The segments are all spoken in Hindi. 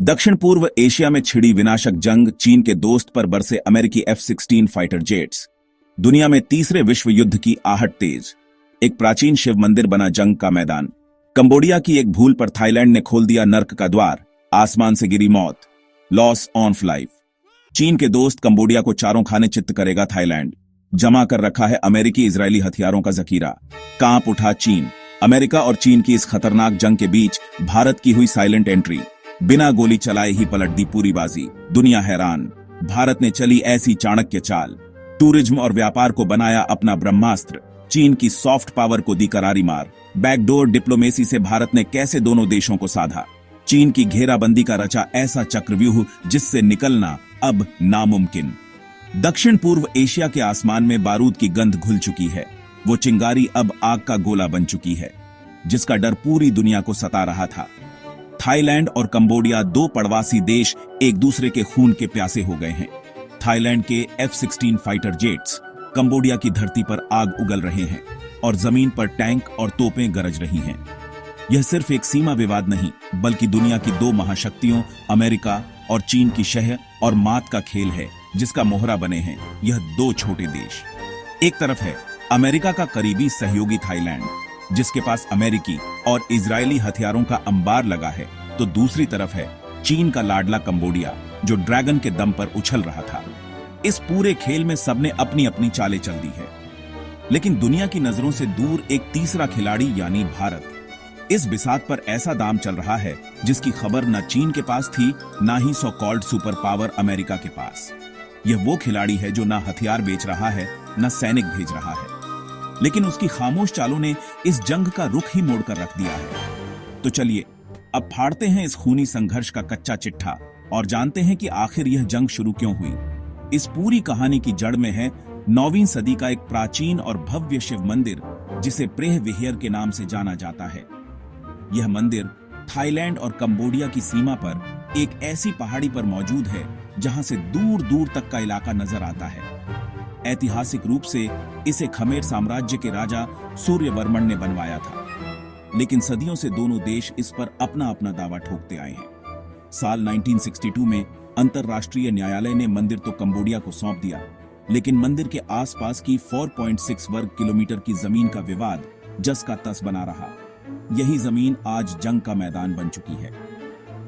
दक्षिण पूर्व एशिया में छिड़ी विनाशक जंग, चीन के दोस्त पर बरसे अमेरिकी F-16 फाइटर जेट्स। दुनिया में तीसरे विश्व युद्ध की आहट तेज। एक प्राचीन शिव मंदिर बना जंग का मैदान। कंबोडिया की एक भूल पर थाईलैंड ने खोल दिया नर्क का द्वार। आसमान से गिरी मौत, लॉस ऑफ लाइफ। चीन के दोस्त कंबोडिया को चारों खाने चित्त करेगा थाईलैंड। जमा कर रखा है अमेरिकी इजरायली हथियारों का जखीरा। कांप उठा चीन। अमेरिका और चीन की इस खतरनाक जंग के बीच भारत की हुई साइलेंट एंट्री। बिना गोली चलाए ही पलट दी पूरी बाजी। दुनिया हैरान। भारत ने चली ऐसी चाणक्य चाल। टूरिज्म और व्यापार को बनाया अपना ब्रह्मास्त्र। चीन की सॉफ्ट पावर को दी करारी मार। बैकडोर डिप्लोमेसी से भारत ने कैसे दोनों देशों को साधा। चीन की घेराबंदी का रचा ऐसा चक्रव्यूह जिससे निकलना अब नामुमकिन। दक्षिण पूर्व एशिया के आसमान में बारूद की गंध घुल चुकी है। वो चिंगारी अब आग का गोला बन चुकी है, जिसका डर पूरी दुनिया को सता रहा था। थाईलैंड और कंबोडिया, दो पड़वासी देश, एक दूसरे के खून के प्यासे हो गए हैं। थाईलैंड के F-16 फाइटर जेट्स कंबोडिया की धरती पर आग उगल रहे हैं और जमीन पर टैंक और तोपें गरज रही हैं। यह सिर्फ एक सीमा विवाद नहीं, बल्कि दुनिया की दो महाशक्तियों अमेरिका और चीन की शह और मात का खेल है, जिसका मोहरा बने हैं यह दो छोटे देश। एक तरफ है अमेरिका का करीबी सहयोगी थाईलैंड, जिसके पास अमेरिकी और इजरायली हथियारों का अंबार लगा है, तो दूसरी तरफ है चीन का लाडला कंबोडिया, जो ड्रैगन के दम पर उछल रहा था। इस पूरे खेल में सबने अपनी अपनी चालें चल दी है, लेकिन दुनिया की नजरों से दूर एक तीसरा खिलाड़ी यानी भारत। इस बिसात पर ऐसा दाम चल रहा है जिसकी खबर न चीन के पास थी, ना ही so called super power America के पास। यह वो खिलाड़ी है जो न हथियार बेच रहा है, न सैनिक भेज रहा है, लेकिन उसकी खामोश चालों ने इस जंग का रुख ही मोड़कर रख दिया है। तो चलिए अब फाड़ते हैं इस खूनी संघर्ष का कच्चा चिट्ठा और जानते हैं कि आखिर यह जंग शुरू क्यों हुई। इस पूरी कहानी की जड़ में है 9वीं सदी का एक प्राचीन और भव्य शिव मंदिर, जिसे प्रेह विहेर के नाम से जाना जाता है। यह मंदिर थाईलैंड और कंबोडिया की सीमा पर एक ऐसी पहाड़ी पर मौजूद है जहां से दूर दूर तक का इलाका नजर आता है। ऐतिहासिक रूप से इसे खमेर साम्राज्य के राजा सूर्यवर्मन ने बनवाया था, लेकिन सदियों से दोनों देश इस पर अपना अपना दावा ठोकते आए हैं। साल 1962 में अंतरराष्ट्रीय न्यायालय ने मंदिर तो कंबोडिया को सौंप दिया, लेकिन मंदिर के आसपास की 4.6 वर्ग किलोमीटर की जमीन का विवाद जस का तस बना रहा। यही जमीन आज जंग का मैदान बन चुकी है।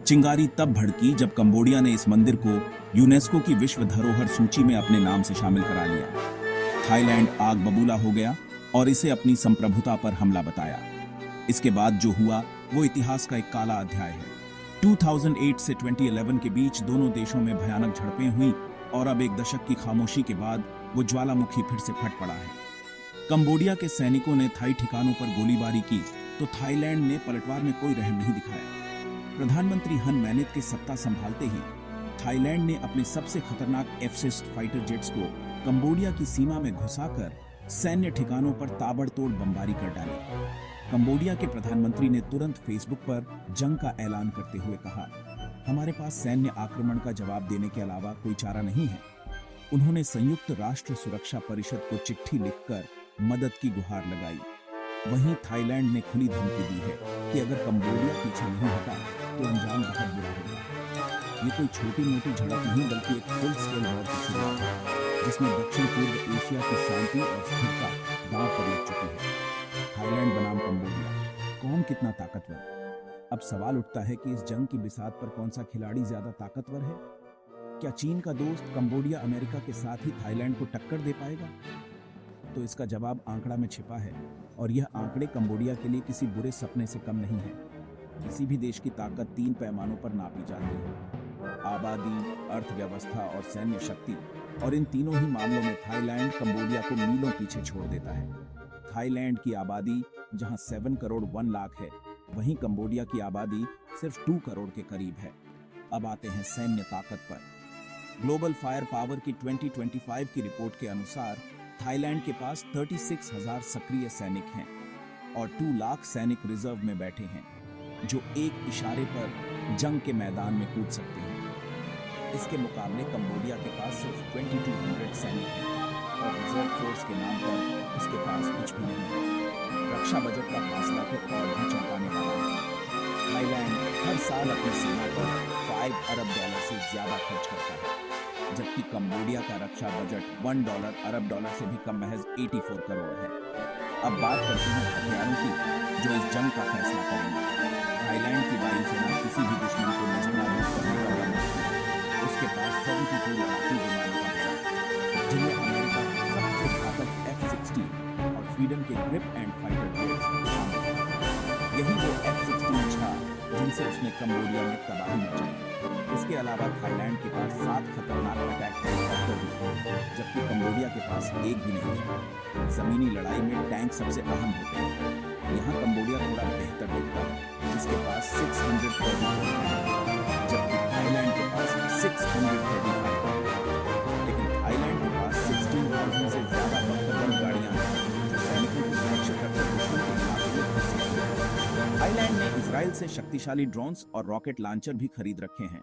चिंगारी तब भड़की जब कंबोडिया ने इस मंदिर को यूनेस्को की विश्व धरोहर सूची में अपने नाम से शामिल करा लिया। थाईलैंड आग बबूला हो गया और इसे अपनी संप्रभुता पर हमला बताया। इसके बाद जो हुआ वो इतिहास का एक काला अध्याय है। 2008 से 2011 के बीच दोनों देशों में भयानक झड़पें हुई और अब एक दशक की खामोशी के बाद वो ज्वालामुखी फिर से फट पड़ा है। कंबोडिया के सैनिकों ने थाई ठिकानों पर गोलीबारी की तो थाईलैंड ने पलटवार में कोई रहम नहीं दिखाया। प्रधानमंत्री हन मैनेट के सत्ता संभालते ही थाईलैंड ने अपने सबसे खतरनाक F-16 फाइटर जेट्स को कंबोडिया की सीमा में घुसाकर सैन्य ठिकानों पर ताबड़तोड़ बमबारी कर डाली। कंबोडिया के प्रधानमंत्री ने तुरंत फेसबुक पर जंग का ऐलान करते हुए कहा, हमारे पास सैन्य आक्रमण का जवाब देने के अलावा कोई चारा नहीं है। उन्होंने संयुक्त राष्ट्र सुरक्षा परिषद को चिट्ठी लिखकर मदद की गुहार लगाई। वहीं थाईलैंड ने खुली धमकी दी है कि अगर कंबोडिया पीछे नहीं हटा तो अंजाम बहुत बुरा होगा। ये कोई छोटी मोटी झड़प नहीं, बल्कि एक फुल स्केल वॉर की शुरुआत है, जिसमें दक्षिण पूर्व एशिया की शांति और स्थिरता दांव पर लग चुकी है। थाईलैंड बनाम कंबोडिया, कौन कितना ताकतवर? अब सवाल उठता है कि इस जंग की बिसात पर कौन सा खिलाड़ी ज्यादा ताकतवर है? क्या चीन का दोस्त कंबोडिया अमेरिका के साथ ही थाईलैंड को टक्कर दे पाएगा? तो इसका जवाब आंकड़ा में छिपा है, और यह आंकड़े कंबोडिया के लिए किसी बुरे सपने से कम नहीं है। किसी भी देश की ताकत 3 पैमानों पर नापी जाती है: आबादी, अर्थव्यवस्था और सैन्य शक्ति। और इन तीनों ही मामलों में थाईलैंड कंबोडिया को मीलों पीछे छोड़ देता है। थाईलैंड की आबादी जहां 7 करोड़ 1 लाख है, वहीं कंबोडिया की आबादी सिर्फ 2 करोड़ के करीब है। अब आते हैं सैन्य ताकत पर। ग्लोबल फायर पावर की 2025 की रिपोर्ट के अनुसार थाईलैंड के पास 36,000 सक्रिय सैनिक हैं और 2 लाख सैनिक रिजर्व में बैठे हैं, जो एक इशारे पर जंग के मैदान में कूद सकते हैं। इसके मुकाबले कंबोडिया के पास सिर्फ 2200 सैनिक हैं और रिजर्व फोर्स के नाम पर उसके पास कुछ भी नहीं है। रक्षा बजट का फासला तो और भी चौंकाने वाला है। थाईलैंड हर साल अपनी सीमा पर अरब डॉलर से ज्यादा खर्च करता है, जबकि कंबोडिया का रक्षा बजट $1 अरब डॉलर से भी कम, महज 84 करोड़ है। अब बात करते हैं हथियारों की जो इस जंग का फैसला करेंगे। थाईलैंड की वायुसेना किसी भी दुश्मन को नेस्तनाबूद करने का दम रखती है। उसके पास 72 लड़ाकू विमानों का बेड़ा है, जिनमें अमेरिका के सबसे घातक F-16 और स्वीडन के ग्रिप एंड फाइटर जेट्स शामिल हैं। यही वो F-16 था जिनसे उसने कंबोडिया में तबाही मचाई। इसके अलावा थाईलैंड के पास 7 खतरनाक अटैक हेलीकॉप्टर भी हैं, जबकि कंबोडिया के पास एक भी नहीं है। जमीनी लड़ाई में टैंक सबसे अहम होते हैं। यहाँ कंबोडिया थोड़ा बेहतर दिखता है, जिसके पास 634 टैंक हैं, जबकि थाईलैंड के पास 635 हैं। लेकिन थाईलैंड के पास 16,000 से ज्यादा बख्तरबंद गाड़ियां हैं, जो सैनिकों को सुरक्षित रखकर दुश्मन के इलाके में घुस सकती हैं। थाईलैंड ने इजराइल से शक्तिशाली ड्रोन्स और रॉकेट लॉन्चर भी खरीद रखे हैं,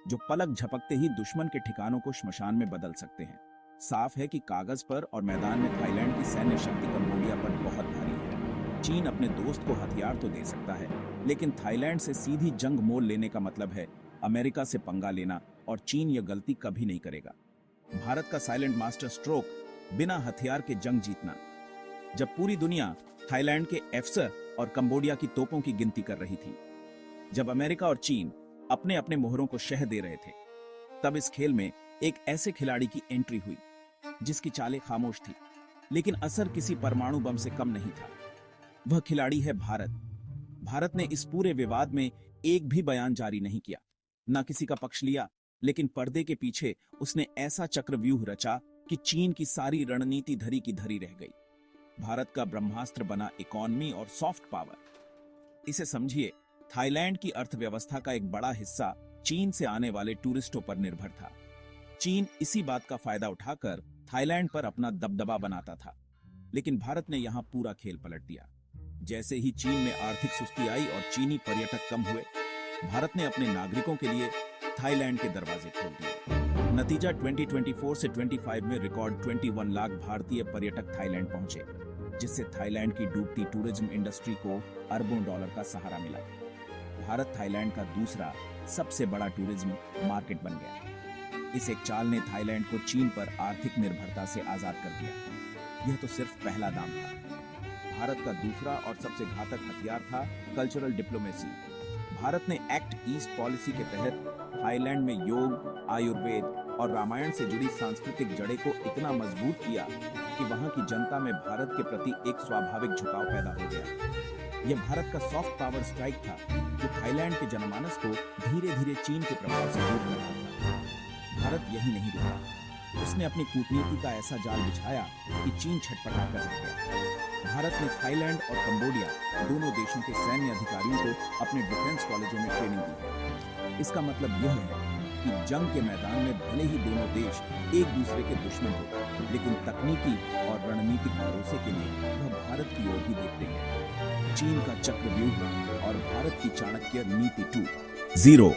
जो पलक झपकते ही दुश्मन के ठिकानों को श्मशान में बदल सकते हैं। साफ है कि कागज पर और मैदान में थाईलैंड की सैन्य शक्ति कंबोडिया पर बहुत भारी है। चीन अपने दोस्त को हथियार तो दे सकता है, लेकिन थाईलैंड से सीधी जंग मोल लेने का मतलब है अमेरिका से पंगा लेना, और चीन यह गलती कभी नहीं करेगा। भारत का साइलेंट मास्टर स्ट्रोक, बिना हथियार के जंग जीतना। जब पूरी दुनिया थाईलैंड के अफसर और कंबोडिया की तोपों की गिनती कर रही थी, जब अमेरिका और चीन अपने अपने मोहरों को शह दे रहे थे, तब इस खेल में एक ऐसे खिलाड़ी की एंट्री हुई जिसकी चालें खामोश थी, लेकिन असर किसी परमाणु बम से कम नहीं था। वह खिलाड़ी है भारत। भारत ने इस पूरे विवाद में एक भी बयान जारी नहीं किया, न किसी का पक्ष लिया, लेकिन पर्दे के पीछे उसने ऐसा चक्रव्यूह रचा कि चीन की सारी रणनीति धरी की धरी रह गई। भारत का ब्रह्मास्त्र बना इकोनॉमी और सॉफ्ट पावर। इसे समझिए, थाईलैंड की अर्थव्यवस्था का एक बड़ा हिस्सा चीन से आने वाले टूरिस्टों पर निर्भर था। चीन इसी बात का फायदा उठाकर थाईलैंड पर अपना दबदबा बनाता था, लेकिन भारत ने यहां पूरा खेल पलट दिया। जैसे ही चीन में आर्थिक सुस्ती आई और चीनी पर्यटक कम हुए, भारत ने अपने नागरिकों के लिए थाईलैंड के दरवाजे खोल दिए। नतीजा 2024 से 25 में रिकॉर्ड 21 लाख भारतीय पर्यटक थाईलैंड पहुंचे, जिससे थाईलैंड की डूबती टूरिज्म इंडस्ट्री को अरबों डॉलर का सहारा मिला। भारत थाईलैंड का दूसरा सबसे बड़ा टूरिज्म मार्केट बन गया। इस एक चाल ने थाईलैंड को चीन पर आर्थिक निर्भरता से आजाद कर दिया। यह तो सिर्फ पहला दाम था। भारत का दूसरा और सबसे घातक हथियार था कल्चरल डिप्लोमेसी। भारत ने एक्ट ईस्ट पॉलिसी के तहत थाईलैंड में योग, आयुर्वेद और रामायण से जुड़ी सांस्कृतिक जड़ें को इतना मजबूत किया कि वहां की जनता में भारत के प्रति एक स्वाभाविक झुकाव पैदा हो गया। यह भारत का सॉफ्ट पावर स्ट्राइक था, जो थाईलैंड के जनमानस को धीरे धीरे चीन के प्रभाव से दूर कर रहा था। भारत यही नहीं रुका, उसने अपनी कूटनीति का ऐसा जाल बिछाया कि चीन छटपटा कर रह गया। भारत ने थाईलैंड और कंबोडिया दोनों देशों के सैन्य अधिकारियों को अपने डिफेंस कॉलेजों में ट्रेनिंग दी है। इसका मतलब यह है कि जंग के मैदान में भले ही दोनों देश एक दूसरे के दुश्मन हो, लेकिन तकनीकी और रणनीतिक भरोसे के लिए वह भारत की ओर ही देखते हैं। चीन का चक्रव्यूह और भारत की चाणक्य नीति 2.0।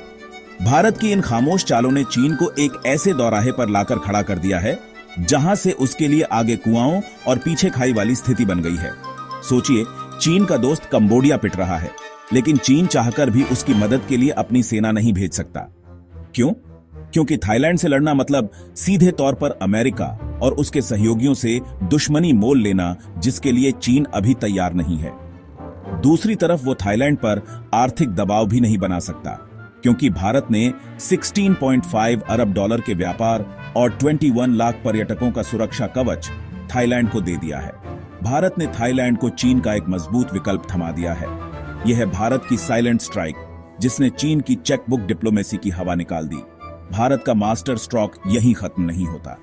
भारत की इन खामोश चालों ने चीन को एक ऐसे दौराहे पर लाकर खड़ा कर दिया है जहां से उसके लिए आगे कुआंओं और पीछे खाई वाली स्थिति बन गई है। सोचिए, चीन का दोस्त कंबोडिया पिट रहा है, लेकिन चीन चाहकर भी उसकी मदद के लिए अपनी सेना नहीं भेज सकता। क्यों? क्योंकि थाईलैंड से लड़ना मतलब सीधे तौर पर अमेरिका और उसके सहयोगियों से दुश्मनी मोल लेना, जिसके लिए चीन अभी तैयार नहीं है। दूसरी तरफ वो थाईलैंड पर आर्थिक दबाव भी नहीं बना सकता, क्योंकि भारत ने 16.5 अरब डॉलर के व्यापार और 21 लाख पर्यटकों का सुरक्षा कवच थाईलैंड को दे दिया है। भारत ने थाईलैंड को चीन का एक मजबूत विकल्प थमा दिया है। यह है भारत की साइलेंट स्ट्राइक, जिसने चीन की चेकबुक डिप्लोमेसी की हवा निकाल दी। भारत का मास्टर स्ट्रोक यहीं खत्म नहीं होता।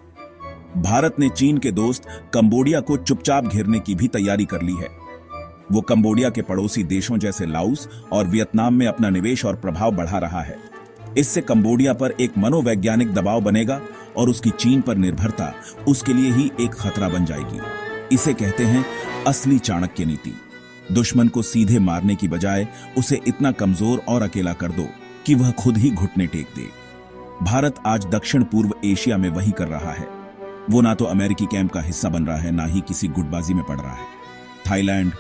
भारत ने चीन के दोस्त कंबोडिया को चुपचाप घेरने की भी तैयारी कर ली है। वो कंबोडिया के पड़ोसी देशों जैसे लाओस और वियतनाम में अपना निवेश और प्रभाव बढ़ा रहा है। इससे कंबोडिया पर एक मनोवैज्ञानिक दबाव बनेगा और उसकी चीन पर निर्भरता उसके लिए ही एक खतरा बन जाएगी। इसे कहते हैं असली चाणक्य नीति। दुश्मन को सीधे मारने की बजाय उसे इतना कमजोर और अकेला कर दो कि वह खुद ही घुटने टेक दे। भारत आज दक्षिण पूर्व एशिया में वही कर रहा है। वो ना तो अमेरिकी कैंप का हिस्सा बन रहा है, ना ही किसी गुटबाजी में पड़ रहा है। थाईलैंड,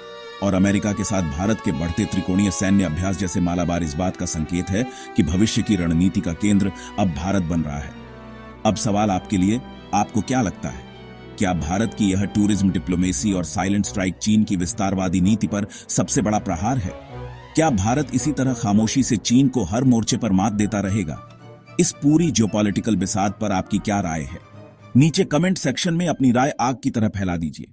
और अमेरिका के साथ भारत के बढ़ते त्रिकोणीय सैन्य अभ्यास जैसे मालाबार इस बात का संकेत है कि भविष्य की रणनीति का केंद्र अब भारत बन रहा है। अब सवाल आपके लिए, आपको क्या लगता है? क्या भारत की यह टूरिज्म डिप्लोमेसी और साइलेंट स्ट्राइक चीन की विस्तारवादी नीति पर सबसे बड़ा प्रहार है? क्या भारत इसी तरह खामोशी से चीन को हर मोर्चे पर मात देता रहेगा? इस पूरी जियोपॉलिटिकल बिसात पर आपकी क्या राय है? नीचे कमेंट सेक्शन में अपनी राय आग की तरह फैला दीजिए।